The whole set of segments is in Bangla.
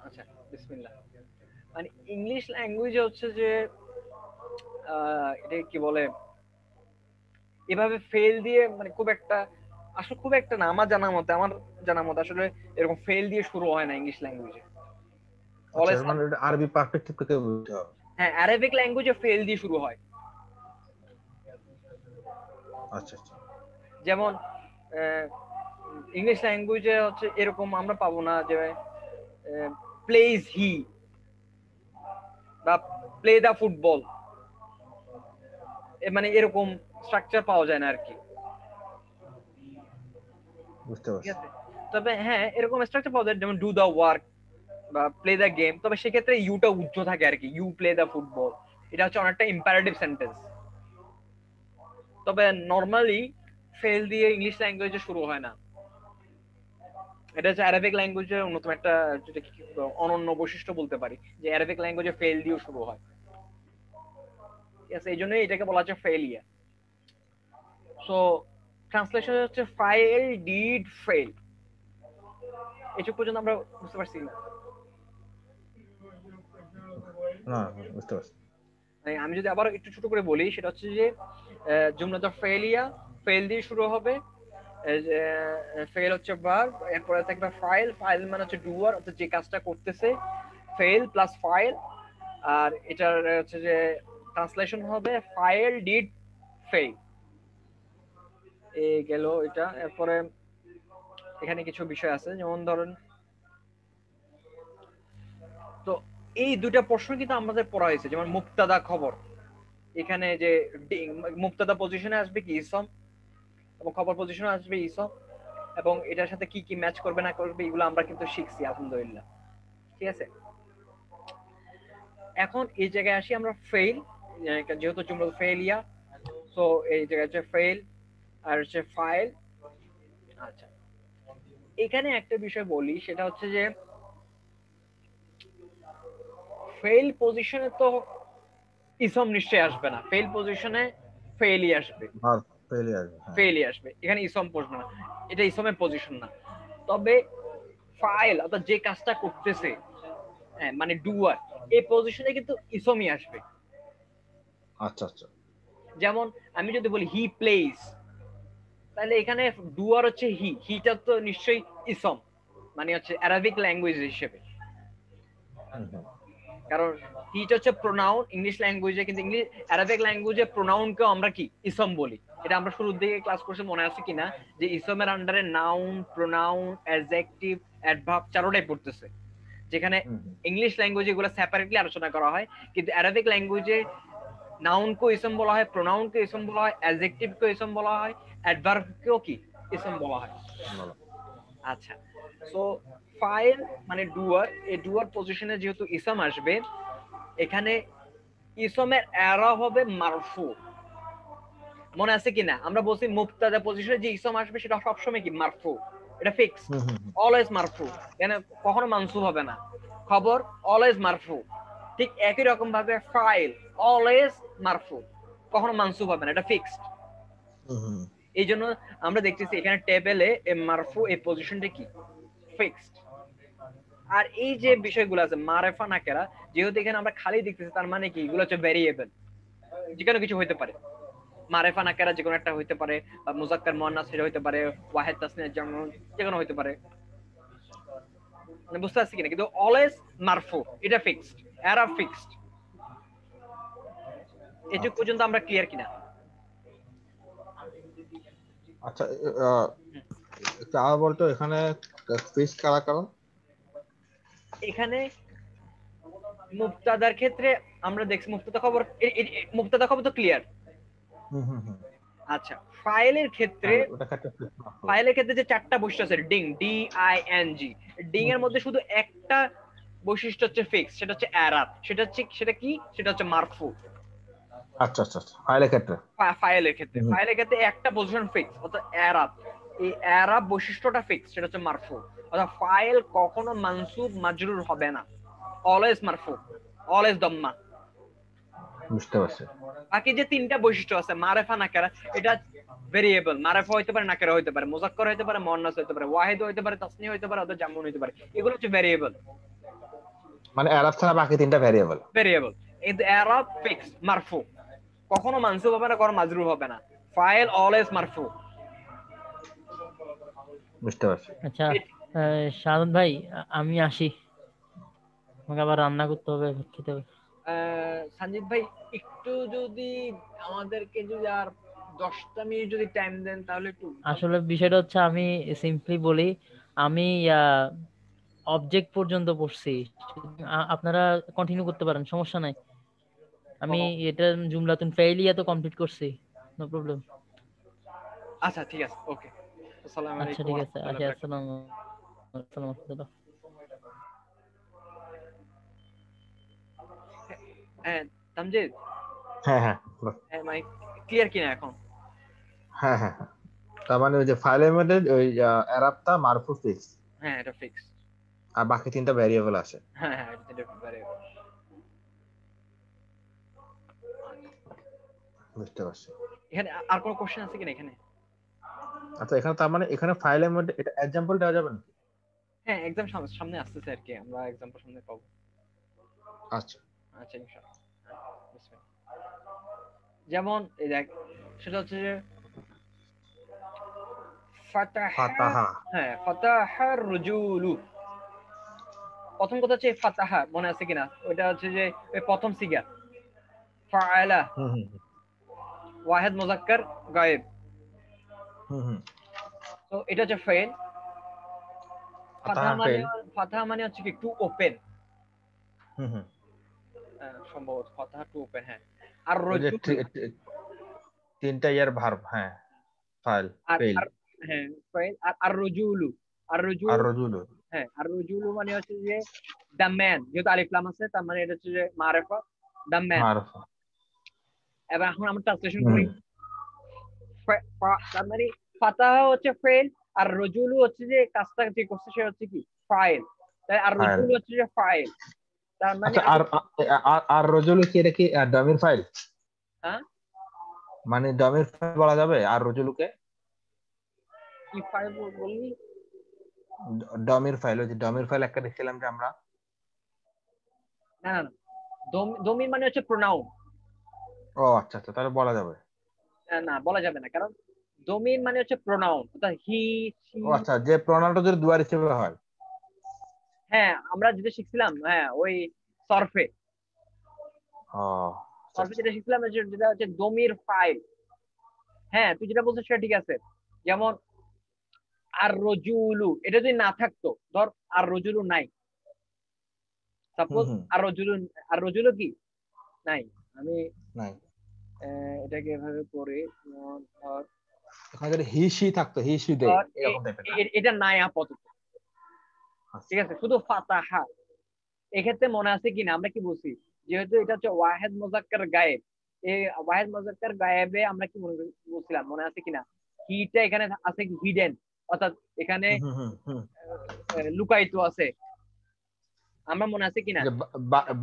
আচ্ছা, বিসমিল্লাহ। মানে ইংলিশ ল্যাঙ্গুয়েজে হচ্ছে যে এটা কি বলে, এভাবে ফেল দিয়ে মানে খুব একটা, আসলে খুব একটা না, আমার জানা মতে আসলে এরকম ফেল দিয়ে শুরু হয় না ইংলিশ ল্যাঙ্গুয়েজে। আচ্ছা, অলওয়েজ, মানে এটা আরবি পারফেক্ট থেকে বলতে হবে। হ্যাঁ, অ্যারাবিক ল্যাঙ্গুয়েজে ফেল দিয়ে শুরু হয়। আচ্ছা আচ্ছা। যেমন ইংলিশ ল্যাঙ্গুয়েজে হচ্ছে এরকম আমরা পাবো না যে প্লেজ হি বা প্লে দা ফুটবল, মানে এরকম স্ট্রাকচার পাওয়া যায় না আর কি। বুঝতে ঠিক পারছি। আছে, তবে হ্যাঁ এরকম স্ট্রাকচার পাওয়া যায়, যেমন ডু দা ওয়ার্ক বা প্লে দা গেম, তবে সেক্ষেত্রে ইউটা উজ্জ্ব থাকে আর কি, ইউ প্লে দা ফুটবল। এটা হচ্ছে অনেকটা ইম্পারেটিভ সেন্টেন্স। তবে নর্মালি ফেল দিয়ে ইংলিশ ল্যাঙ্গুয়েজে শুরু হয় না। এটা হচ্ছে অ্যারাবিক ল্যাঙ্গুয়েজের অন্যতম একটা, যেটা কি অনন্য বৈশিষ্ট্য বলতে পারি, যে অ্যারাবিক ল্যাঙ্গুয়েজে ফেল দিয়ে শুরু হয়। ঠিক আছে, এই জন্যই এটাকে বলা হচ্ছে ফেলিয়া। সো ট্রান্সলেশন হচ্ছে ফাইল ডিড ফেল। এটুকু পর্যন্ত আমরা বুঝতে পারছি না? না, বুঝতে পারছি। মানে আমি যদি আবার একটু ছোট করে বলি, সেটা হচ্ছে যে জুমলাটা ফেলিয়া, ফেল দিয়ে শুরু হবে। ফেল হচ্ছে ভার্ব, এরপরে থাকবে ফাইল, ফাইল মানে হচ্ছে ডুয়ার, অর্থাৎ যে কাজটা করতেছে, ফেল প্লাস ফাইল। আর এটার হচ্ছে যে ট্রান্সলেশন হবে ফাইল ডিড ফেল। এই গেল এটা। এরপরে এখানে কিছু বিষয় আছে, যেমন ধরেন, তো এই দুইটা প্রশ্ন কিন্তু আমাদের পড়া হয়েছে, যেমন মুক্তাদা খবর। এখানে যে মুক্তাদা পজিশনে আসবে কি ইসম, এবং খবর পজিশনে আসবে ইসম, এবং এটার সাথে কি কি ম্যাচ করবে না করবে এগুলো আমরা কিন্তু শিখছি আলহামদুলিল্লাহ। ঠিক আছে, এখন এই জায়গায় আসি আমরা ফেইল, যেহেতু জুমলা ফেইলিয়া, তো এই জায়গায় হচ্ছে ফেইল আর হচ্ছে ফাইল। আচ্ছা, এখানে একটা বিষয় বলি, সেটা হচ্ছে যে ফেইল পজিশনে তো ইসম নিশ্চয়ই আসবে না, ফেইল পজিশনে ফেইলই আসবে, ভার্ব ফেলিয়ার, হ্যাঁ। ফেইলই আসবে, এখানে ইসম বসবে না, এটা ইসমের পজিশন না। তবে ফাইল অর্থাৎ যে কাজটা করতেছে, হ্যাঁ মানে ডুয়ার, এই পজিশনে কিন্তু ইসমই আসবে। আচ্ছা আচ্ছা। যেমন আমি যদি বলি হি প্লেস, তাহলে এখানে ডুয়ার হচ্ছে হি, হিটা তো নিশ্চয়ই ইসম, মানে হচ্ছে অ্যারাবিক ল্যাঙ্গুয়েজ হিসেবে। হুম হুম। কারণ হিটা হচ্ছে প্রোনাউন ইংলিশ ল্যাঙ্গুয়েজে, কিন্তু ইংলিশ অ্যারাবিক ল্যাঙ্গুয়েজে প্রোনাউনকেও আমরা কি ইসম বলি। এটা আমরা শুরুর দিকে ক্লাস করছি, মনে আছে কিনা, যে ইসমের আন্ডারে নাউন, প্রোনাউন, অ্যাডজেক্টিভ, অ্যাডভার্ব চারোটাই পড়তেছে। যেখানে হুম হুম। ইংলিশ ল্যাঙ্গুয়েজে এগুলো সেপারেটলি আলোচনা করা হয়, কিন্তু অ্যারাবিক ল্যাঙ্গুয়েজে নাউন কো ইসম বলা হয়, প্রোনাউন কে ইসম বলা হয়, অ্যাডজেক্টিভ কে ইসম বলা হয়, অ্যাডভার্ব কেও কি ইসম বলা হয়। বলো। আচ্ছা, সো ফাইল মানে ডুয়ার, এই ডুয়ার পজিশনে যেহেতু ইসম আসবে, এখানে ইসমের এরা হবে মারফু। মনে আছে কিনা আমরা বলছি মুবতাদা পজিশনে যে ইসম আসবে সেটা সবসময় কি মারফু, এটা ফিক্সড, হুম হুম হুম। অলওয়েজ মারফু, এখানে কখনো মানসুব হবে না। খবর অলওয়েজ মারফু, ঠিক একই রকম ভাবে ফাইল অলওয়েজ মারফু, কখনো মানসুব হবে না, এটা ফিক্সড। হুম হুম। এই জন্য আমরা দেখতেছি এখানে টেবিলে মারফু এই পজিশনটা কি ফিক্সড। আর এই যে আচ্ছা। বিষয়গুলো আছে মারেফা নাকেরা, যেহেতু এখানে আমরা খালি দেখতেছি, তার মানে কি এগুলো হচ্ছে ভেরিয়েবল, যে কোনো কিছু হইতে পারে। মারেফা নাকেরা যে কোনো একটা হইতে পারে, বা মুজাক্কার মুয়ান্নাস সেটা হইতে পারে, ওয়াহিদ তাসনিয়া জামু যে কোনো হইতে পারে। মানে বুঝতে পারছি কিনা, কিন্তু অলওয়েজ মারফু এটা ফিক্সড, এরা ফিক্সড। এটুকু আচ্ছা পর্যন্ত আমরা ক্লিয়ার কিনা? আচ্ছা। আহ, একটু আর বলতো, এখানে ফিস কারা কারা? এখানে মুবতাদার ক্ষেত্রে আমরা দেখছি মুবতাদা খবর, মুবতাদা খবর তো ক্লিয়ার। হুম হুম হুম। আচ্ছা, ফাইলের ক্ষেত্রে, হ্যাঁ, ওটা ক্ষেত্রে ফিস মারফু। ফাইলের ক্ষেত্রে যে চারটা বৈশিষ্ট্য আছে, ding D I N G, ding হুম এর হুম। মধ্যে শুধু একটা বৈশিষ্ট্য হচ্ছে ফিক্স, সেটা হচ্ছে এরাব, সেটা কি, সেটা হচ্ছে মারফু। আচ্ছা আচ্ছা আচ্ছা, ফাইলের ক্ষেত্রে। হুম হুম। ফাইলের ক্ষেত্রে একটা পজিশন ফিক্স, অর্থাৎ এরাব, এই এরাব বৈশিষ্ট্যটা ফিক্স, সেটা হচ্ছে মারফু। অর্থাৎ ফাইল কখনো মানসুব মাজরুর হবে না, অলওয়েজ মারফু, অলওয়েজ দম্মা। বুঝতে পারছি। বাকি যে তিনটা বৈশিষ্ট্য আছে মারেফা নাকেরা, এটা ভেরিয়েবল, মারেফা হইতে পারে, নাকেরা হইতে পারে, মুজাক্কর হইতে পারে, মুয়ান্নাস হইতে পারে, ওয়াহিদ হইতে পারে, তাসনিয়া হইতে পারে, অথবা জামুন হইতে পারে, এগুলো হচ্ছে ভেরিয়েবল। মানে এরাব ছাড়া বাকি তিনটা ভ্যারিয়েবল। ভেরিয়েবল। কিন্তু এরাব ফিক্স মারফু, কখনো মানসুব হবে না, কখনো মাজরুর হবে না। ফাইল অলওয়েজ মারফু। বুঝতে পারছি। আচ্ছা শাহাদ ভাই, আমি আসি, আমাকে আবার রান্না করতে হবে, খেতে হবে। সঞ্জিত ভাই, একটু যদি আমাদেরকে যদি আর 10টা মিনিট যদি টাইম দেন তাহলে একটু। আসলে বিষয়টা হচ্ছে, আমি সিম্পলি বলি, আমি অবজেক্ট পর্যন্ত পড়ছি। আপনারা কন্টিনিউ করতে পারেন, সমস্যা নাই। আমি এটা জুমলাতুন ফাইলিয়া তো কমপ্লিট করছি, নো প্রবলেম। আচ্ছা ঠিক আছে, ওকে। আসসালামু আচ্ছা আলাইকুম ঠিক ওয়া আছে, রাহমাতুল্লাহি আচ্ছা, ওয়া বারাকাতুহু। আসসালামু আলাইকুম। হ্যাঁ তামজিদ, হ্যাঁ হ্যাঁ বলো। হ্যাঁ মানে ক্লিয়ার কিনা এখন? হ্যাঁ হ্যাঁ হ্যাঁ। তার মানে ওই যে ফাইলের মধ্যে ওই এরাবটা মারফু ফিক্স, হ্যাঁ এটা ফিক্স। আর বাকি তিনটা ভ্যারিয়েবল আছে। হ্যাঁ হ্যাঁ এটা ভেরিয়েবল। বুঝতে পারছি। এখানে আর কোনো কোশ্চেন আছে কিনা এখানে? আচ্ছা, এখানে তার মানে এখানে ফাইলের মধ্যে এটা এক্সাম্পল দেওয়া যাবে না? হ্যাঁ এক্সাম সামনে আসতেছে আর কি, আমরা এক্সাম্পল সামনে পাবো। আচ্ছা। আচ্ছা ইনশাআল্লাহ। বিসমিল্লাহ। যেমন এই দেখ, সেটা হচ্ছে যে ফাতাহা। ফাতাহা। হ্যাঁ ফাতাহার রুজুলু, প্রথম কথা হচ্ছে ফাতাহা, মনে আছে কিনা? ওইটা হচ্ছে যে ওই প্রথম সিগা ফাআলা, হুম হুম ওয়াহিদ মুযাক্কার গায়েব। হুম হুম। তো এটা হচ্ছে ফাইল। ফাতাহা ফাতাহা মানে, ফেল। ফাতাহা মানে হচ্ছে কি টু ওপেন, হুম হুম। সম্ভবত ফাতাহা টু ওপেন। হ্যাঁ আর ওই যে রজুলু, তিনটা ইয়ার ভার্ব, হ্যাঁ। ফাইল আর ফেল আর হ্যাঁ ফাইল। আর রজুলু, আর আর রজুল, রজুলু। হ্যাঁ আর রজুলু মানে হচ্ছে যে দ্য ম্যান, যেহেতু আলিফ লাম আছে তার মানে এটা হচ্ছে যে মারেফা, দ্য ম্যান। মারফু। এবার এখন আমরা ট্রান্সলেশন হুম করি। তার মানে ফাতাহা হচ্ছে ফেল, আর রজুলু হচ্ছে যে কাজটা যে করছে সে হচ্ছে কি ফাইল, তাই আর ফাইল। রজুলু হচ্ছে যে ফাইল। তার মানে আচ্ছা, আর আর রজুলু কি, এটা কি ডমির ফাইল? হ্যাঁ মানে ডমির ফাইল বলা যাবে আর রজুলুকে? কি ফাইল বললি? ডমির ফাইল, ওই যে ডমির ফাইল একটা দেখছিলাম যে আমরা। না না না, দমির মানে হচ্ছে প্রোনাউন। ও আচ্ছা আচ্ছা, তাহলে বলা যাবে। না বলা যাবে না, কারণ দমির মানে হচ্ছে প্রোনাউন, অর্থাৎ হি সি। ও আচ্ছা, যে প্রণামটা যদি দুয়ার হিসেবে হয়। হ্যাঁ আমরা যেটা শিখছিলাম, হ্যাঁ ওই সরফে, ও আচ্ছা সরফে আচ্ছা। যেটা শিখছিলাম যেটা হচ্ছে দমির ফাইল। হ্যাঁ তুই যেটা বলছিস সেটা ঠিক আছে। যেমন আর রজুলু, এটা যদি না থাকতো, ধর আর রজুলু নাই, হুম সাপোজ হুম। আর রজুলু, আর রজুলু কি নাই। আমি নাই। এটাকে এভাবে করি, ধর এখানে যদি হি সি থাকতো, হি সি দে, ধর এরকম টাইপের না? এটা নাই আপাতত, আচ্ছা। ঠিক আছে, শুধু ফাতাহা। এক্ষেত্রে মনে আছে কিনা আমরা কি বলছি, যেহেতু এটা হচ্ছে ওয়াহেদ মুযাক্কার গায়েব, এই ওয়াহেদ মুযাক্কার গায়েবে আমরা কি বলছিলাম, মনে আছে কিনা? হিটা এখানে আছে কি হিডেন, অর্থাৎ এখানে হুম হুম হুম হুম। লুকায়িত আছে। আমরা মনে আছে কিনা? যে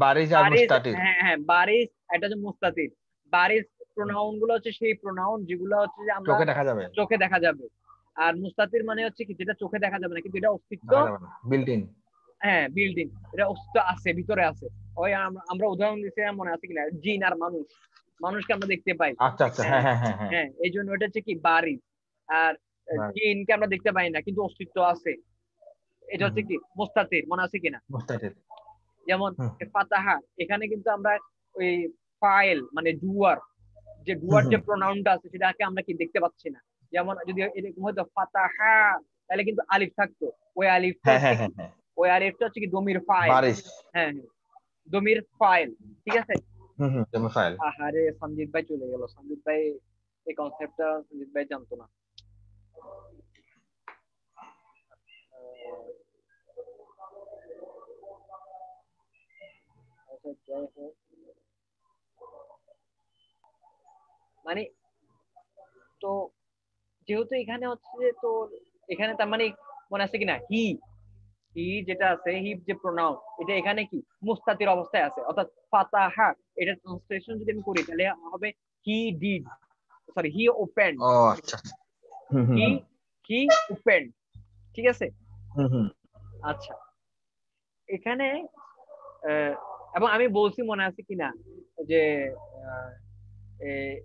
বারিজ আর বারিস, মুস্তাতির। হ্যাঁ হ্যাঁ বারিস, এটা হচ্ছে মুস্তাতির। বারিস প্রোনাউন গুলো হচ্ছে সেই প্রোনাউন যেগুলো হচ্ছে যে আমরা চোখে দেখা যাবে। চোখে দেখা যাবে। আর মুস্তাতির মানে হচ্ছে কি যেটা চোখে দেখা যাবে না কিন্তু এটা অস্তিত্ব, দেখা যাবে না, বিল্ট ইন। হ্যাঁ বিল্ডিং, এটা অস্তিত্ব আছে, ভিতরে আছে। ওই আমরা উদাহরণ দিচ্ছিলাম, মনে আছে কিনা, জিন আর মানুষ, মানুষকে আমরা দেখতে পাই। আচ্ছা আচ্ছা, হ্যাঁ হ্যাঁ হ্যাঁ হ্যাঁ হ্যাঁ। হ্যাঁ এই জন্য এটা হচ্ছে কি বারিস। আর Right. জিনকে আমরা দেখতে পাই না কিন্তু অস্তিত্ব আছে, এটা হুম হচ্ছে হুম। কি মুস্তাতির, মনে আছে কিনা? মুস্তাতির। যেমন হুম ফাতাহা, এখানে কিন্তু আমরা ওই ফাইল মানে ডুয়ার, যে হুম ডুয়ার যে হুম। প্রোনাউনটা আছে সেটাকে আমরা কি দেখতে পাচ্ছি না। যেমন যদি এরকম হয়তো ফাতাহা, তাহলে কিন্তু আলিফ থাকতো, ওই আলিফটা হ্যাঁ হচ্ছে হ্যাঁ কি, হ্যাঁ হ্যাঁ। ওই আলিফটা হচ্ছে কি দমির ফাইল। বারিশ। হ্যাঁ হ্যাঁ দমির ফাইল, ঠিক আছে। হুম হুম, যেমন ফাইল। আহারে সঞ্জিত ভাই চলে গেল, সঞ্জিত ভাই এই কনসেপ্টটা সঞ্জিত ভাই জানতো না। আচ্ছা যাই হোক, মানে তো যেহেতু এখানে হচ্ছে যে তোর, এখানে তার মানে মনে আছে কিনা হি, হি যেটা আছে, হি যে প্রোনাউন, এটা এখানে কি মুস্তাতির অবস্থায় আছে, অর্থাৎ ফাতাহা। এটা ট্রান্সলেশন যদি আমি করি তাহলে হবে he did, sorry he open, ও আচ্ছা আচ্ছা। হুম হুম হি হুম। হি ওপেন, ঠিক আছে। হুম হুম। আচ্ছা এখানে এবং আমি বলছি মনে আছে কিনা যে আহ, এ-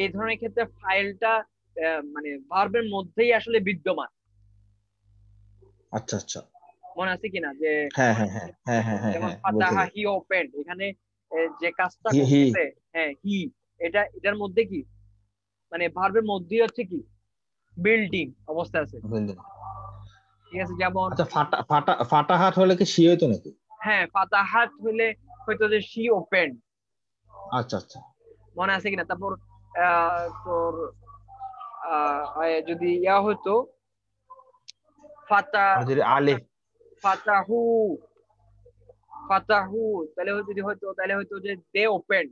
এই ধরনের ক্ষেত্রে ফাইলটা মানে ভার্বের মধ্যেই আসলে বিদ্যমান। আচ্ছা আচ্ছা। মনে আছে কিনা যে হ্যাঁ হ্যাঁ হ্যাঁ হ্যাঁ হ্যাঁ হ্যাঁ যেমন হ্যাঁ ফাতাহা বলছিলেন। হি ওপেন, এখানে যে কাজটা হি হি। করতেছে, হ্যাঁ হি, এটার মধ্যে কি মানে ভার্বের মধ্যেই হচ্ছে কি বিল্ডিং অবস্থা আছে। বুঝলেন। ঠিক আছে, যেমন আচ্ছা, ফাটা ফাটা ফাটা হাত হলে কি সি হইতো নাকি? হ্যাঁ ফাতাহাত হইলে হয়তো যে শি ওপেন। আচ্ছা আচ্ছা। মনে আছে কিনা? তারপর তোর যদি ইয়া হতো ফাতা মানে যদি ফাতা আলিফ। ফাতাহু ফাতাহু, তাহলে যদি হয়তো তাহলে হয়তো যে দে ওপেন।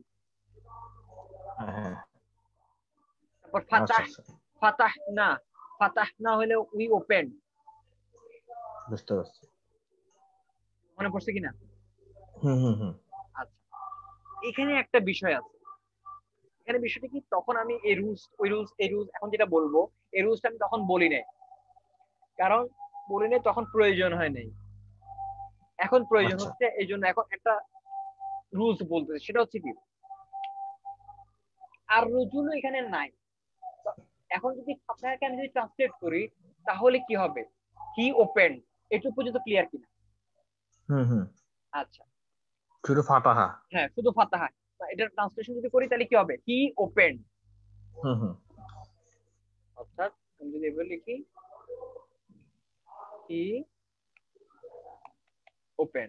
হ্যাঁ হ্যাঁ। তারপর আচ্ছা ফাতাহ আচ্ছা, ফাতাহ না, ফাতাহ না হলে উই ওপেন। বুঝতে পারছি। মনে পড়ছে কিনা? হুম হুম হুম। আচ্ছা, এখানে একটা বিষয় আছে। এখানে বিষয়টা কি, তখন আমি এই রুলস ওই রুলস এই রুলস এখন যেটা বলবো, এই রুলসটা আমি তখন বলি নাই, কারণ বলি নাই তখন প্রয়োজন হয় নাই। এখন প্রয়োজন আচ্ছা। হচ্ছে, এই জন্য এখন একটা রুলস বলতেছে, সেটা হচ্ছে কি আর রুজুলও এখানে নাই। তো এখন যদি আপনাকে আমি যদি ট্রান্সলেট করি তাহলে কি হবে, হি ওপেন, এটুকু পর্যন্ত ক্লিয়ার কিনা? হুম হুম। আচ্ছা, শুধু ফাতাহা। হ্যাঁ শুধু ফাতাহা, এটার ট্রান্সলেশন যদি করি তাহলে কি হবে, হি ওপেন। হুম হুম। অর্থাৎ আমি যদি এভাবে লিখি হি ওপেন,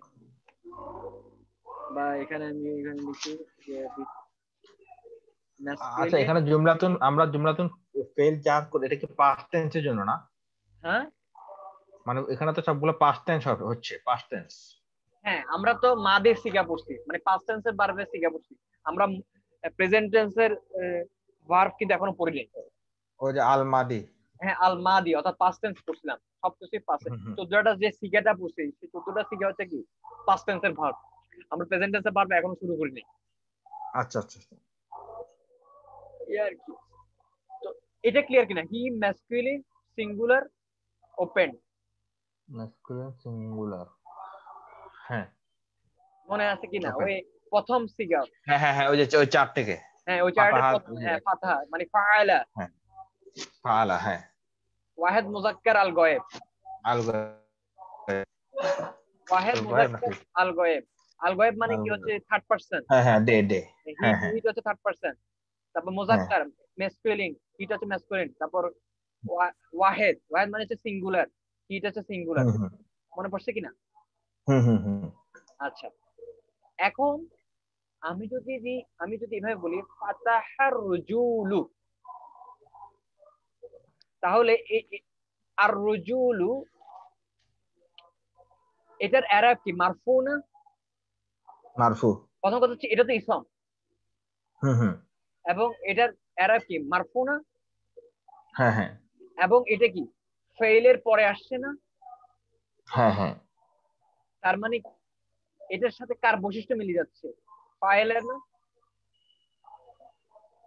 বা এখানে আমি এখানে লিখি যে আচ্ছা, ম্যাসকুলিন। এখানে জুমলাতুন আমরা জুমলাতুন ফেল যা করে এটা কি পাস্ট টেন্সের জন্য না? হ্যাঁ মানে এখানে তো সবগুলো পাস্ট টেন্স হচ্ছে পাস্ট টেন্স। হ্যাঁ, আমরা তো মাদের সিগা পড়ছি, মানে পাস্ট টেন্সের ভার্বের সিগা পড়ছি। আমরা প্রেজেন্ট টেন্সের ভার্ব কিন্তু এখনো পড়ি নাই। ওই যে আল মাদি। হ্যাঁ আল মাদি অর্থাৎ পাস্ট টেন্স পড়ছিলাম, সবকিছুই পাস্ট। হুম হুম। 14টা যে সিগাটা পড়ছি সেই 14টা সিগা হচ্ছে কি পাস্ট টেন্সের ভার্ব। আমরা প্রেজেন্ট টেন্সের ভার্ব এখনো শুরু করিনি। আচ্ছা আচ্ছা আচ্ছা। এই আর কি। তো এটা ক্লিয়ার কিনা, he masculine singular open? Masculine singular. হ্যাঁ। মনে আছে কিনা ওপেন। ওই প্রথম সিগা? হ্যাঁ হ্যাঁ হ্যাঁ, ওই যে ওই চার থেকে হ্যাঁ ওই চারটে ফাতাহা প্রথম, ওই যে হ্যাঁ ফাতহা মানে ফাআলা। হ্যাঁ ফাআলা হ্যাঁ। ওয়াহেদ মুজাক্কার আল গয়েব, আল ওয়াহেদ গায়েব মুজাক্কার নাকি? আল গয়েব। আল গয়েব মানে আল কি হচ্ছে থার্ড পারসন, হ্যাঁ হ্যাঁ, ডে ডে। হি হ্যাঁ হ্যাঁ হিট হচ্ছে থার্ড পারসন। তারপর হ্যাঁ। মুজাক্কার মেসকুলিন, হিট হচ্ছে মেসকুলিন। তারপর ওয়াহেদ, ওয়াহেদ মানে হচ্ছে সিঙ্গুলার, হিট হচ্ছে সিঙ্গুলার। হুম হুম মনে পড়ছে কিনা? হুম হুম হুম। আচ্ছা, এখন আমি যদি এভাবে বলি ফাতাহার রুজুলু, তাহলে আর রুজুলু এটার এরাব কি, মারফু না? মারফু। প্রথম কথা হচ্ছে এটা তো ইসম, হুম হুম। এবং এটার এরাব কি, মারফু না? হ্যাঁ হ্যাঁ এবং এটা কি ফেইলের পরে আসছে না? হ্যাঁ হ্যাঁ। তার মানে এটার সাথে কার বৈশিষ্ট্য মিলে যাচ্ছে, ফাইলের না?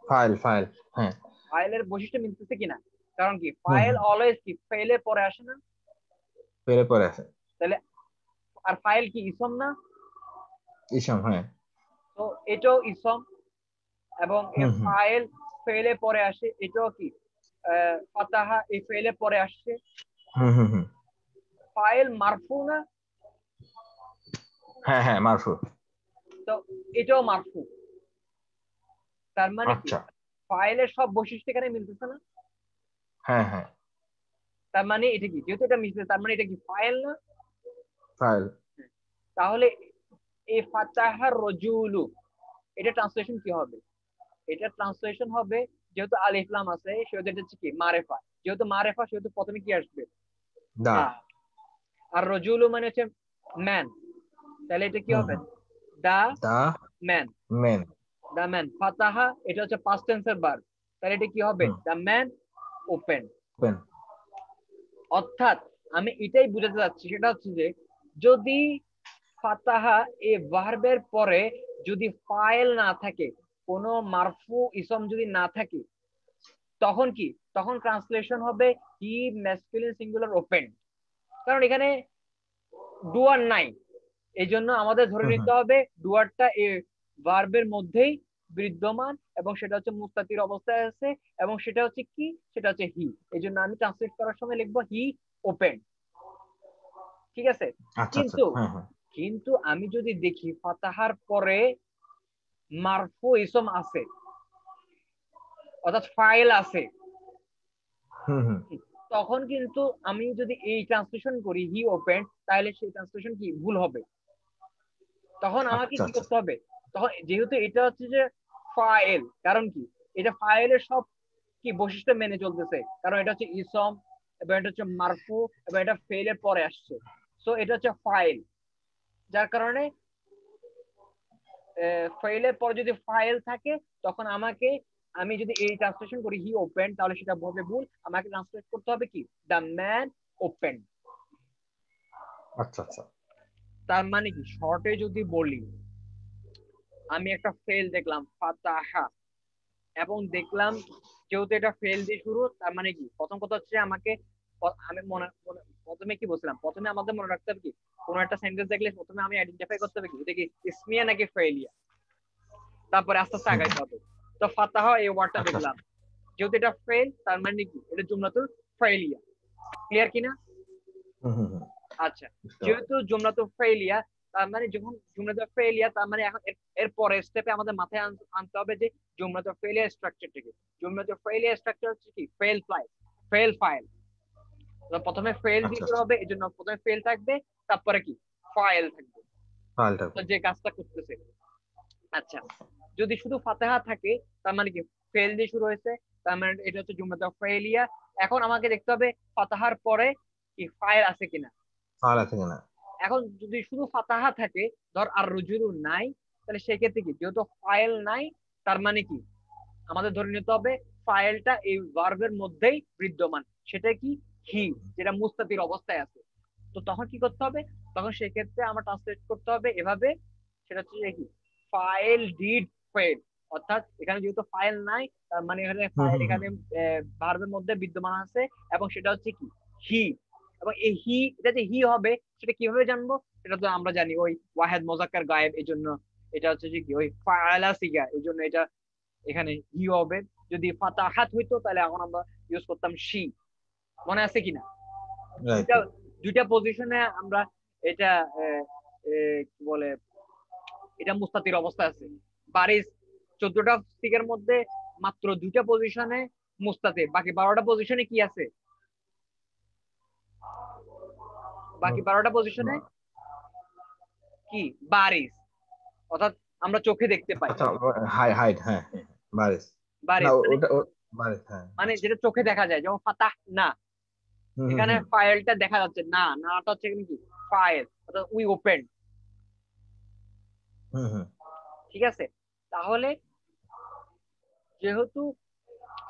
File file. হ্যাঁ। ফাইলের বৈশিষ্ট্য মিলতেছে কিনা? কারণ কি হুম ফাইল হুম। অলওয়েজ কি ফেইলের পরে আসে না? পেরে পরে আছে। তাহলে আর ফাইল কি ইসম না? ইসম হ্যাঁ। তো এটাও ইসম, এবং হুম হুম ফাইল ফেইলে পরে আসে, এটাও কি ফাতাহা এই ফেইলে পরে আসছে। হুম হুম হুম। ফাইল মারফু না? হ্যাঁ হ্যাঁ মারফু। তো এটাও মারফু। তার মানে কি আচ্ছা। ফাইলের সব বৈশিষ্ট্য এখানে মিলতেছে না? হ্যাঁ হ্যাঁ। তার মানে এটা কি, যেহেতু এটা মিলতেছে তার মানে এটা কি ফাইল না? ফাইল। তাহলে এই ফাতাহার রজুলু এটা ট্রান্সলেশন কি হবে? এটা ট্রান্সলেশন হবে, যেহেতু আলিফ লাম আছে সেহেতু এটা হচ্ছে কি মারেফা, যেহেতু মারেফা সেহেতু প্রথমে কি আসবে, দা। দা। আর রজুলু মানে হচ্ছে ম্যান, তাহলে এটা কি হুম হবে, হুম। দা দা ম্যান। মেন। দা ম্যান ফাতাহা এটা হচ্ছে পাস্ট টেন্সের ভার্ব, তাহলে এটা কি হবে, হুম। দা ম্যান ওপেন। ওপেন। অর্থাৎ আমি এটাই বুঝাতে চাচ্ছি, সেটা হচ্ছে যে যদি ফাতাহা এই ভার্বের পরে যদি ফাইল না থাকে, কোনো মারফু ইসম যদি না থাকে, তখন কি, তখন ট্রান্সলেশন হবে হি ম্যাসকুলিন সিঙ্গুলার ওপেন। কারণ এখানে ডুয়ার নাই, এই জন্য আমাদের ধরে হুম, হুম। নিতে হবে ডুয়ারটা এ ভার্বের মধ্যেই বিদ্যমান এবং সেটা হচ্ছে মুস্তাতির অবস্থায় আছে এবং সেটা হচ্ছে কি, সেটা হচ্ছে হি। এই জন্য আমি ট্রান্সলেট করার সময় লিখবো হি ওপেন। ঠিক আছে। আচ্ছা, আচ্ছা। কিন্তু হ্যাঁ, হ্যাঁ। কিন্তু আমি যদি দেখি ফাতাহার পরে মারফু ইসম আছে, অর্থাৎ ফাইল আছে, হুম, হুম। তখন কিন্তু আমি যদি এই ট্রান্সলেশন করি হি ওপেন, তাহলে সেই ট্রান্সলেশন কি ভুল হবে। তখন আমাকে আচ্ছা, কি আচ্ছা। করতে হবে, তখন যেহেতু এটা হচ্ছে যে ফাইল, কারণ কি এটা ফাইলের সব কি বৈশিষ্ট্য মেনে চলতেছে, কারণ এটা হচ্ছে ইসম এবং এটা হচ্ছে মারফু এবং এটা ফেলের পরে আসছে, সো এটা হচ্ছে ফাইল। যার কারণে ফাইলের পরে যদি ফাইল থাকে তখন আমাকে, আমি যদি এই ট্রান্সলেশন করি হি ওপেন, তাহলে সেটা হবে ভুল। আমাকে ট্রান্সলেট করতে হবে কি দ্য ম্যান ওপেন। আচ্ছা, আচ্ছা। তার মানে কি শর্টে যদি বলি, আমি একটা ফেল দেখলাম ফাতাহা, এবং দেখলাম যেহেতু এটা ফেল দিয়ে শুরু, তার মানে কি প্রথম কথা হচ্ছে আমাকে, আমি প্রথমে কি বলছিলাম, প্রথমে আমাদের মনে রাখতে হবে কি কোন একটা সেন্টেন্স দেখলে প্রথমে আমি আইডেন্টিফাই করতে হবে কি এটা কি ইসমিয়া নাকি ফেলিয়া, তারপরে আস্তে আস্তে হুম, হুম। আগাইতে হবে। তো ফাতাহা এই ওয়ার্ডটা আচ্ছা, আচ্ছা। দেখলাম, যেহেতু এটা ফেল তার মানে কি এটা জুমলাতুল ফাইলিয়া। ক্লিয়ার কিনা? হুম, হুম, হুম। আচ্ছা, বুঝতে পারছি। যেহেতু জুমলাতুল ফাইলিয়া, তার মানে যখন জুমলাতুল ফাইলিয়া, তার মানে এখন এর পরের স্টেপে আমাদের মাথায় আনতে হবে যে জুমলাতুল ফাইলিয়া স্ট্রাকচারটা কি। জুমলাতুল ফাইলিয়া স্ট্রাকচার হচ্ছে কি ফেল ফাইল, ফেল ফাইল। প্রথমে ফেল দিয়ে আচ্ছা, শুরু আচ্ছা। হবে, এই জন্য প্রথমে ফেল থাকবে, তারপরে কি ফাইল থাকবে, ফাইলটা তো যে কাজটা করতেছে। আচ্ছা, যদি শুধু ফাতেহা থাকে তার মানে কি ফেল দিয়ে শুরু হয়েছে, তার মানে এটা হচ্ছে জুমলাতুল ফাইলিয়া। এখন আমাকে দেখতে হবে ফাতাহার পরে কি ফাইল আছে কিনা। ফাইল আছে কিনা। এখন যদি শুধু ফাতাহা থাকে, ধর আর রুজুরু নাই, তাহলে সেক্ষেত্রে কি যেহেতু ফাইল নাই, তার মানে কি আমাদের ধরে নিতে হবে ফাইলটা এই ভার্বের মধ্যেই বিদ্যমান, সেটা কি হি, যেটা মুস্তাতির অবস্থায় আছে। তো তখন কি করতে হবে, তখন সেক্ষেত্রে আমরা ট্রান্সলেট করতে হবে এভাবে, সেটা হচ্ছে যে কি ফাইল ডিড ফেল, অর্থাৎ এখানে যেহেতু ফাইল নাই, তার মানে এখানে হুম, ফাইল হুম, হুম। এখানে ভার্বের মধ্যে বিদ্যমান আছে এবং সেটা হচ্ছে কি হি। এবং এই হি, এটা যে হি হবে সেটা কিভাবে জানবো, সেটা তো আমরা জানি ওই ওয়াহেদ মোজাক্কার গায়েব, এই জন্য এটা হচ্ছে যে কি ওই ফাইলা সিগা, এই জন্য এটা এখানে হি হবে। যদি ফাতাহাত হইতো তাহলে এখন আমরা ইউজ করতাম শি। মনে আছে কিনা? রাইট, দুইটা রাইট। দুইটা পজিশনে আমরা এটা কি বলে, এটা মুস্তাতির অবস্থা আছে। বারিস 14টা স্টিকের মধ্যে মাত্র দুইটা পজিশনে মুস্তাতির, বাকি 12টা পজিশনে কি আছে, বাকি 12টা পজিশনে কি বারিস, অর্থাৎ আমরা চোখে দেখতে পাই। আচ্ছা, হাইড, হ্যাঁ, হ্যাঁ, বারিশ। না, বারিস মানে, ওটা বারিশ, হ্যাঁ। মানে আচ্ছা। যেটা চোখে দেখা যায়, যেমন ফাতাহ না, হুম, হুম, এখানে হুম। ফাইলটা দেখা যাচ্ছে না, নাটা হচ্ছে কি ফাইল, অর্থাৎ উই ওপেন। হুম, হুম। ঠিক আছে। তাহলে যেহেতু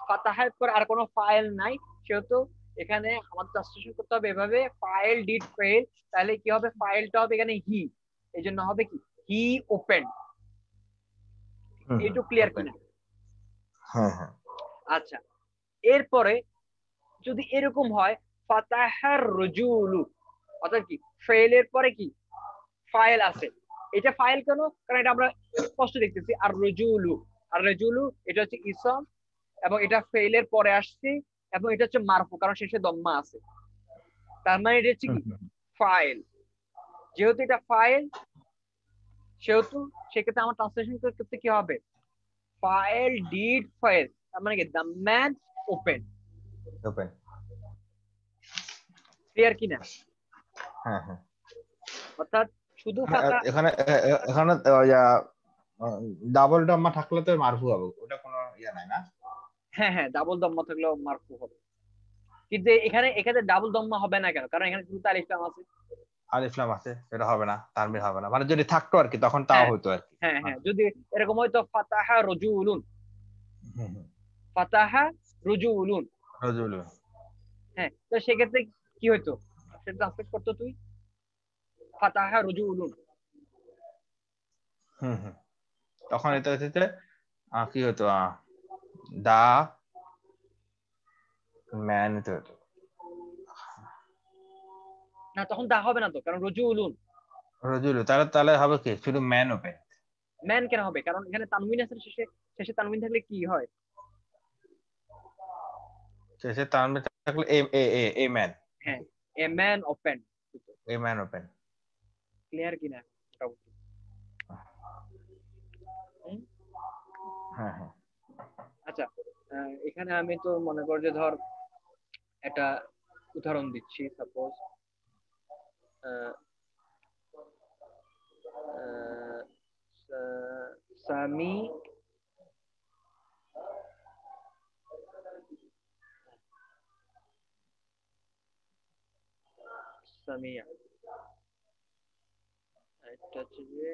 ফাতাহের পর আর কোনো ফাইল নাই, সেহেতু এখানে আমাদের ট্রান্সলেশন করতে হবে এভাবে ফাইল ডিড ফেল, তাহলে কি হবে ফাইলটা হবে এখানে হি, এই জন্য হবে কি হি ওপেন। হুম, হুম। এইটুকু ক্লিয়ার ওপেন। কিনা? হ্যাঁ, হ্যাঁ। আচ্ছা, এরপরে যদি এরকম হয় ফাতাহার রুজুলু, অর্থাৎ কি ফেলের পরে কি ফাইল আছে, এটা ফাইল কেন, কারণ এটা আমরা স্পষ্ট দেখতেছি আর রুজুলু, আর রুজুলু এটা হচ্ছে ইসম এবং এটা ফেলের পরে আসছে এবং এটা হচ্ছে মারফু কারণ শেষে দম্মা আছে, তার মানে এটা হচ্ছে হুম, কি হুম। ফাইল। যেহেতু এটা ফাইল, সেহেতু সেক্ষেত্রে আমার ট্রান্সলেশন করতে কি হবে ফাইল ডিড ফাইল, তার মানে কি the man open. Open. Clear কিনা? হ্যাঁ, হ্যাঁ। অর্থাৎ শুধু এখানে ফাতা, এখানে এখানে ডাবল ডাম্মা থাকলে তো মারফু হবে, ওটা কোনো ইয়ে নাই না। হ্যাঁ হ্যাঁ ডাবল দম্মা থাকলেও মারফু হবে, কিন্তু এখানে এখানে ডাবল দম্মা হবে না কেন, কারণ এখানে শুধু আলিফ লাম আছে। আলিফ লাম আছে, এটা হবে না, তানবীর হবে না, মানে যদি থাকতো আর কি তখন তাও হ্যাঁ হতো আর কি। হ্যাঁ হ্যাঁ, যদি এরকম হয়তো ফাতাহা রজুলুন, হুম, হুম। ফাতাহা রজুলুন, নজরুল। হ্যাঁ, তো সেক্ষেত্রে কি হইতো, সেটা ট্রান্সলেট করতো তুই ফাতাহা রজুলুন। হুম, হুম। তখন এটা হচ্ছে কি হতো, দা ম্যান হতো। না তখন দা হবে না তো, কারণ রজুলুন, রজুলু, তাহলে তাহলে হবে কি শুধু ম্যান ওপেন? ম্যান কেন হবে? কারণ এখানে তানবিন আছে শেষে, শেষে তানবিন থাকলে কি হয়? শেষে তার মানে থাকলে এ এ এ এ ম্যান, হ্যাঁ, a man open. A man open. Clear কিনা মোটামুটি? হুম? হ্যাঁ হ্যাঁ। আচ্ছা, এখানে আমি তো মনে কর যে ধর একটা উদাহরণ দিচ্ছি, সাপোজ সামি সামিয়া, এটা হচ্ছে যে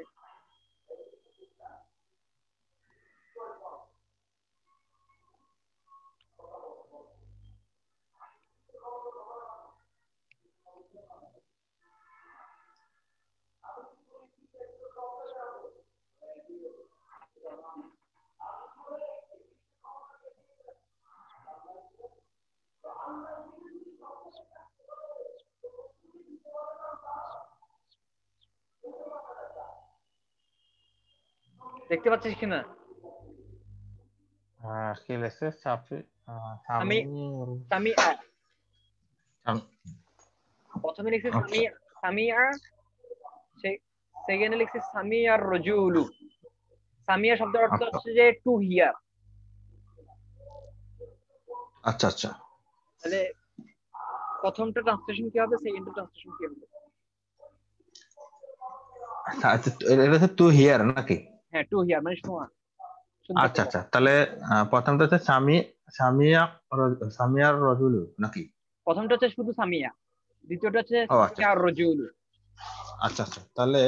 দেখতে পাচ্ছিস কিনা? কি লেখছে সাফি আমি সামি সামিয়া, সাম- প্রথমে লিখছি আচ্ছা সামিয়া সামিয়া, সেকেন্ডে লিখছি সামিয়ার রজুলু। সামিয়া শব্দের অর্থ আচ্ছা হচ্ছে যে টু হিয়ার। আচ্ছা আচ্ছা। তাহলে প্রথমটা ট্রান্সলেশন কি হবে, সেকেন্ডটা ট্রান্সলেশন কি হবে? আচ্ছা, এটা হচ্ছে টু হিয়ার নাকি? হ্যাঁ, টু হিয়ার মানে শোনা, শুনতে আচ্ছা পাওয়া। আচ্ছা, তাহলে প্রথমটা হচ্ছে সামিয়া সামিয়ার রজুলু নাকি? প্রথমটা হচ্ছে শুধু সামিয়া, দ্বিতীয়টা হচ্ছে ও আচ্ছা সামিয়ার রজুলু। আচ্ছা আচ্ছা, তাহলে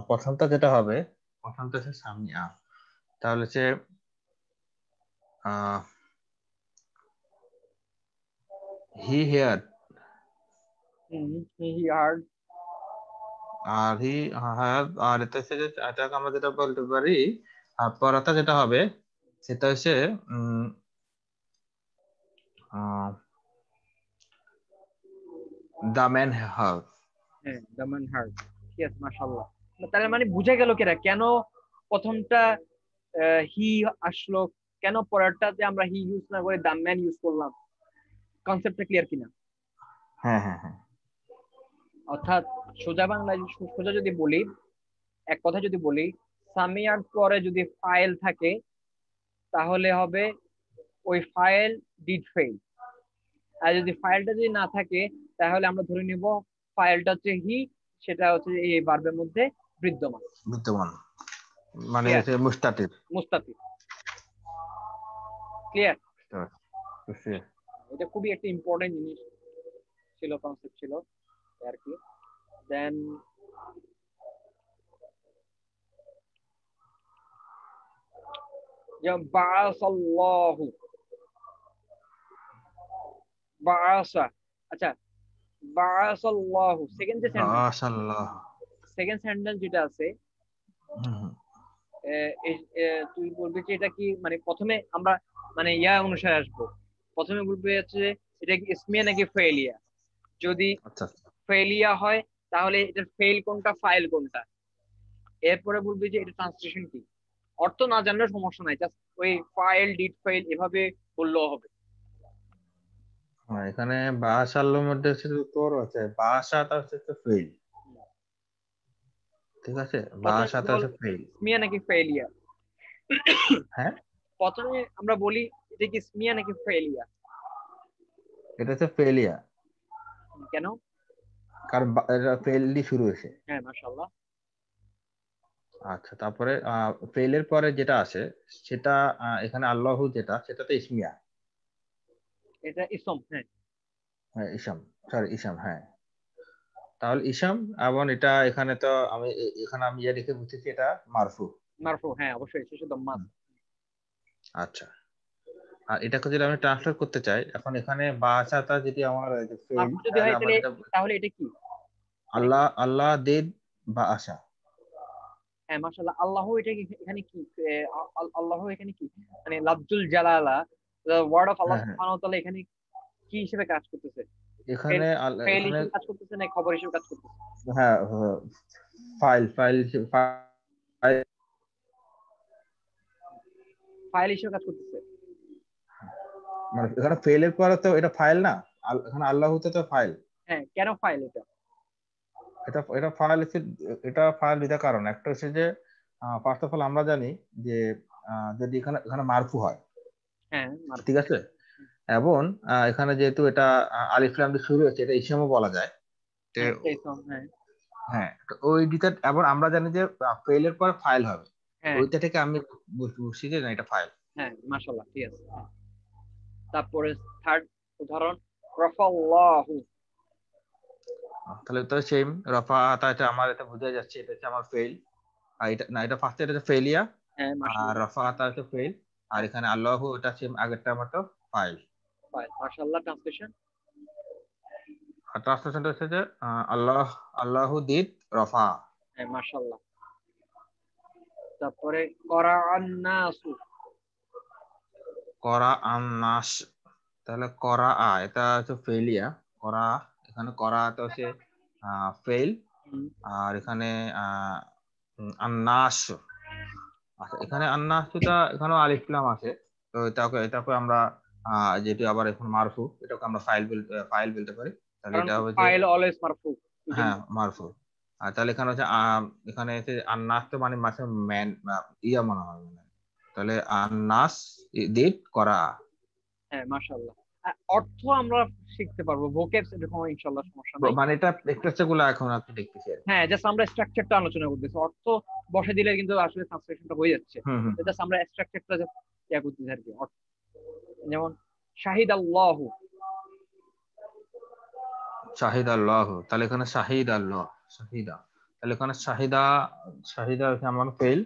প্রথমটা যেটা হবে, প্রথমটা হচ্ছে সামিয়া, তাহলে হচ্ছে হি হেয়ার, হিয়ার। আর হি হ্যাভ, আর এটা হচ্ছে যে এটাকে আমরা যেটা বলতে পারি পরাটা যেটা হবে সেটা হচ্ছে দ্য ম্যান হ্যাভ। হ্যাঁ, দামান হার্ড। ঠিক আছে, মাশাআল্লাহ। তাহলে মানে বুঝা গেল কেরা কেন প্রথমটা হি আসলো, কেন পরেরটাতে আমরা হি ইউজ না করে দা ম্যান ইউজ করলাম। কনসেপ্টটা ক্লিয়ার কিনা? হ্যাঁ হ্যাঁ হ্যাঁ। অর্থাৎ সোজা বাংলায় সোজা যদি বলি, এক কথা যদি বলি, সামিয়ার পরে যদি ফাইল থাকে তাহলে হবে ওই ফাইল ডিড ফেল। আর যদি ফাইলটা যদি না থাকে তাহলে আমরা ধরে নিব ফাইলটা হচ্ছে হি, সেটা হচ্ছে এই ভার্বের মধ্যে বিদ্যমান। বিদ্যমান, মানে ক্লিয়ার? হচ্ছে মুস্তাতির। মুস্তাফিজ। ক্লিয়ার? বুঝছি। এটা খুবই একটা ইম্পর্টেন্ট জিনিস ছিল, কনসেপ্ট ছিল আর কি। দেন যেমন বাআসাল্লাহু, বাআসা। আচ্ছা, বাআসাল্লাহু সেকেন্ড যে সেন্টেন্স, মাশাআল্লাহ। সেকেন্ড সেন্টেন্স যেটা আছে, হুম হুম। তুই বলবি যে এটা কি, মানে প্রথমে আমরা মানে ইয়া অনুসারে আসবো। প্রথমে বলবি হচ্ছে যে এটা কি ইসমিয়া নাকি ফেলিয়া। যদি আচ্ছা আচ্ছা। ফেলিয়া হয় তাহলে এটা ফেল কোনটা, ফাইল কোনটা। এরপরে বলবি যে এটা ট্রান্সলেশন কি। অর্থ না জানলেও সমস্যা নাই, জাস্ট ওই ফাইল ডিড ফাইল এভাবে বললেও হবে। এখানে বাসাল্লোর মধ্যে হচ্ছে তোর আছে বাসাটা হচ্ছে ফেল, ঠিক আছে, প্রথমে বাসাটা বল হচ্ছে ফেল। ইসমিয়া নাকি ফেলিয়া। হ্যাঁ, প্রথমে আমরা বলি এটা কি ইসমিয়া নাকি ফেলিয়া। এটা হচ্ছে ফেলিয়া, কেন? কারণ এটা ফেল দিয়ে শুরু হয়েছে। হ্যাঁ, মাশাআল্লাহ। আচ্ছা, তারপরে ফেলের পরে যেটা আছে সেটা এখানে আল্লাহু যেটা সেটাতে ইসমিয়া। এটা ইসম, হ্যাঁ। হ্যাঁ ইসাম, সরি ইসাম, হ্যাঁ। তাহলে ইসাম, এবং এটা এখানে তো আমি এখানে আমি ইয়ে লিখে বুঝতেছি এটা মারফু। মারফু, হ্যাঁ অবশ্যই, শেষে দম্মা হুম, আছে। আচ্ছা। আর এটাকে যদি আমি ট্রান্সলেট করতে চাই, এখন এখানে বাসাটা যদি আমার ফেল, মারফু যদি তাহলে হয় আমার তাহলে, যেটা তাহলে এটা কি, এটা কি? আল্লাহ আল্লাহ দিন বা আশা। হ্যাঁ, মাশাআল্লাহ। আল্লাহ এটা কি এখানে কি, আল্লাহ এখানে কি, মানে লাফজুল জালালা, ওয়ার্ড অফ আল্লাহ হ্যাঁ হ্যাঁ, সুবহানাহু ওয়া তাআলা এখানে কি হিসেবে কাজ করতেছে? ফেল, এখানে ফেল এখানে হিসেবে কাজ করতেছে না খবর হিসেবে কাজ করতেছে? হ্যাঁ ফাইল ফাইল হিসেবে কাজ করতেছে। মানে এখানে ফেলের পরে তো এটা ফাইল না, এখানে আল্লাহতে তো ফাইল। হ্যাঁ, কেন ফাইল এটা? এটা ফাইল হচ্ছে, এটা ফাইল দুইটা কারণ। একটা হচ্ছে যে ফার্স্ট অফ অল আমরা জানি যে যদি এখানে মারফু হয়, হ্যাঁ, ঠিক আছে, এবং এখানে যেহেতু এটা আলিফ লাম দিয়ে শুরু হচ্ছে, এটা ইসিমও বলা যায়। তো হ্যাঁ হ্যাঁ, তো ওই দুইটা, এবং আমরা জানি যে ফেলের পর ফাইল হবে, হ্যাঁ ওইটা থেকে আমি বুঝছি যে না এটা ফাইল। হ্যাঁ, মাশাআল্লাহ, ঠিক আছে। তারপরে থার্ড উদাহরণ, রাফাল্লাহু। তাহলে তো সেম, রফাআতা, এটা আমার, এটা বোঝা যাচ্ছে এটা হচ্ছে আমার ফেল। আর এটা না, এটা ফার্স্টে এটা হচ্ছে ফেলিয়া, হ্যাঁ, আর মাশাআল্লাহ, রফাআতা হচ্ছে ফেল, আর এখানে আল্লাহু এটা সেম আগেরটা মতো ফাইল। ফাইল, মাশাআল্লাহ। ট্রান্সলেশন? আর ট্রান্সলেশনটা হচ্ছে যে আল্লাহু দিদ রফা। হ্যাঁ, মাশাআল্লাহ। তারপরে করাআন নাসু। করা আন্নাস, তাহলে করা এটা হচ্ছে ফেলিয়া, করা, এখানে করা তো হচ্ছে ফেল, আর এখানে আন্নাস। আচ্ছা, এখানে আন্নাসটা এখানেও আলিফ লাম আছে, তো এটাকে আমরা যেটি আবার এখন মারফু, এটাকে আমরা ফাইল বলতে পারি। তাহলে কারণ এটা হবে যে ফাইল অলওয়েজ মারফু, হ্যাঁ এজন্য। মারফু। আর তাহলে এখানে হচ্ছে এখানে হচ্ছে আন্নাস তো মানে মাসে ম্যান, ইয়া মনে হয় মনে হয়। তাহলে আন্নাস দিদ করা। হ্যাঁ, মাশাআল্লাহ। অর্থ আমরা শিখতে পারবো, ভোকেবস এরকম ইনশাআল্লাহ, সমস্যা নাই। মানে এটা টেক্সট গুলো এখন আপনি দেখতেছি আর কি। হ্যাঁ, জাস্ট আমরা স্ট্রাকচারটা আলোচনা করতেছি, অর্থ বসে দিলে কিন্তু আসলে ট্রান্সলেশনটা হয়ে যাচ্ছে। হুম হুম। জাস্ট আমরা স্ট্রাকচারটা ইয়া করতেছি আর কি। যেমন শাহিদ আল্লাহু। শাহিদ আল্লাহ, তাহলে এখানে শাহিদ আল্লাহ, শাহিদা, তাহলে এখানে শাহিদা হচ্ছে আমার ফেল,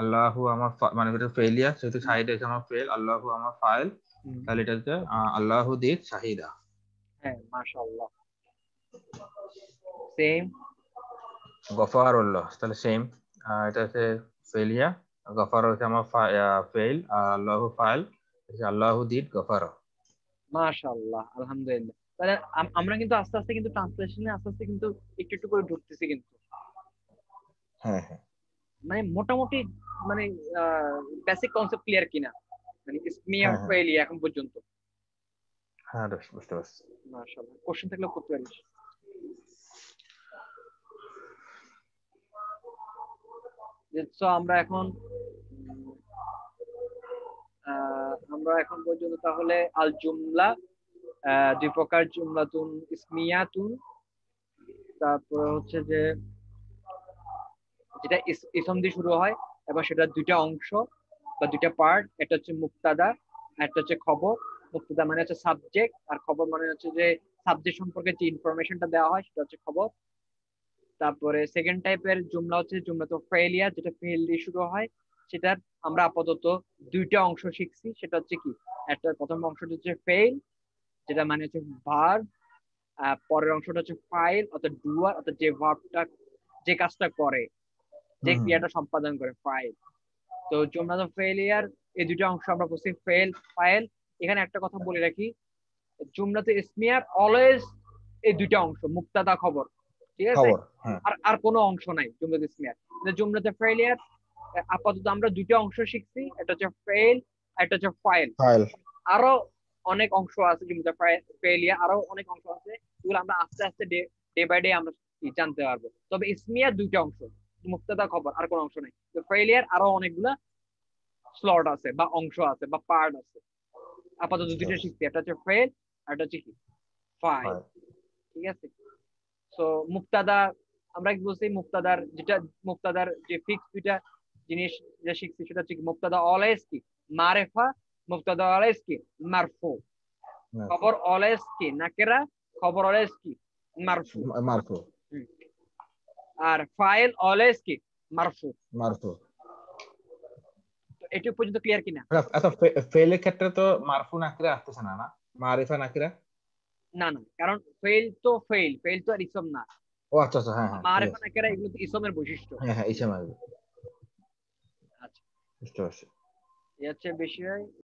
আল্লাহু আমার মানে এটা ফেলিয়া, সেহেতু শাহিদা হচ্ছে আমার ফেল, আল্লাহু আমার ফাইল, তাহলে এটা হচ্ছে আল্লাহু দিদ শাহিদা। হ্যাঁ, মাশাআল্লাহ। সেম। গফারুল্লাহ, তাহলে সেম, এটা হচ্ছে ফেলিয়া, গফার হচ্ছে আমার ফেল, আর আল্লাহু ফাইল, আল্লাহু দিদ গফার। মাশাআল্লাহ, আলহামদুলিল্লাহ। তাহলে আমরা কিন্তু আস্তে আস্তে কিন্তু ট্রান্সলেশনে আস্তে আস্তে কিন্তু একটু একটু করে ঢুকতেছি কিন্তু। হ্যাঁ হ্যাঁ মানে মোটামুটি, মানে বেসিক কনসেপ্ট ক্লিয়ার কিনা, মানে ইসমিয়া হ্যাঁ হ্যাঁ ফাইলি এখন পর্যন্ত। হ্যাঁ, বুঝতে পারছি। মাশাআল্লাহ, কোশ্চেন থাকলে করতে পারিস। সো আমরা এখন পর্যন্ত তাহলে আল জুমলা, দুই প্রকার, জুমলাতুন ইসমিয়াতুন, তারপরে হচ্ছে যে যেটা ইসম দিয়ে শুরু হয় এবং সেটা দুইটা অংশ বা দুইটা পার্ট। একটা হচ্ছে মুক্তাদা, একটা হচ্ছে খবর। মুক্তাদা মানে হচ্ছে সাবজেক্ট, আর খবর মানে হচ্ছে যে সাবজেক্ট সম্পর্কে যে ইনফরমেশনটা দেওয়া হয় সেটা হচ্ছে খবর। তারপরে সেকেন্ড টাইপের জুমলা হচ্ছে জুমলা তো ফেলিয়া, যেটা ফেল দিয়ে শুরু হয়। সেটার আমরা আপাতত দুইটা অংশ শিখছি, সেটা হচ্ছে কি, একটা প্রথম অংশটা হচ্ছে ফেল, যেটা মানে হচ্ছে ভার্ব। পরের অংশটা হচ্ছে ফাইল, অর্থাৎ ডুয়ার, অর্থাৎ যে ভার্বটা, যে কাজটা করে, যে হুম হুম ক্রিয়াটা সম্পাদন করে, ফাইল। তো জুমলা তো ফেলিয়ার এই দুটো অংশ আমরা বলছি, ফেল, ফাইল। এখানে একটা কথা বলে রাখি, জুমলাতে ইসমিয়ার অলওয়েজ এই দুইটা অংশ, মুক্তাদা, খবর, ঠিক আছে? খবর, হ্যাঁ। আর আর কোনো অংশ নাই জুমলাতে ইসমিয়ার। জুমলাতে ফেলিয়ার আপাতত আমরা দুইটা অংশ শিখছি, একটা হচ্ছে ফেল, একটা হচ্ছে ফাইল। ফাইল। আরো অনেক অংশ আছে জুমলাতে ফেলিয়া, আরো অনেক অংশ আছে, যেগুলো আমরা আস্তে আস্তে ডে বাই ডে আমরা জানতে পারবো। তবে ইসমিয়ার দুইটা অংশ, মুক্তাদা, খবর, আর কোনো অংশ নাই। তো ফেলিয়ার আরো অনেকগুলা স্লট আছে বা অংশ আছে বা পার্ট আছে। আপাতত দুইটা শিখছি, একটা হচ্ছে ফেল আর একটা হচ্ছে কি, ফাইল। ঠিক আছে? সো মুক্তাদা, আমরা কি বলছি, মুক্তাদার যে ফিক্স দুইটা জিনিস যেটা শিখছি, সেটা হচ্ছে কি, মুক্তাদা অলওয়েজ কি মারেফা, মুক্তাদা অলওয়েজ কি মারফু। খবর অলওয়েজ কি নাকেরা, খবর অলওয়েজ কি মারফু। মারফু। আর ফাইল অলওয়েজ কি মারফু। মারফু। তো এটুকু পর্যন্ত ক্লিয়ার কিনা? আচ্ছা, ফেলের ক্ষেত্রে তো মারফু নাকিরা আসতেছে না, না মারিফা নাকিরা? না না, কারণ ফেল তো ফেল তো আর ইসম না। ও আচ্ছা আচ্ছা, হ্যাঁ হ্যাঁ, ঠিক মারেফা আছে। নাকেরা এগুলো তো ইসমের বৈশিষ্ট্য। হ্যাঁ হ্যাঁ, ইসম আসবে। আচ্ছা, বুঝতে পারছি। এই হচ্ছে বিষয়।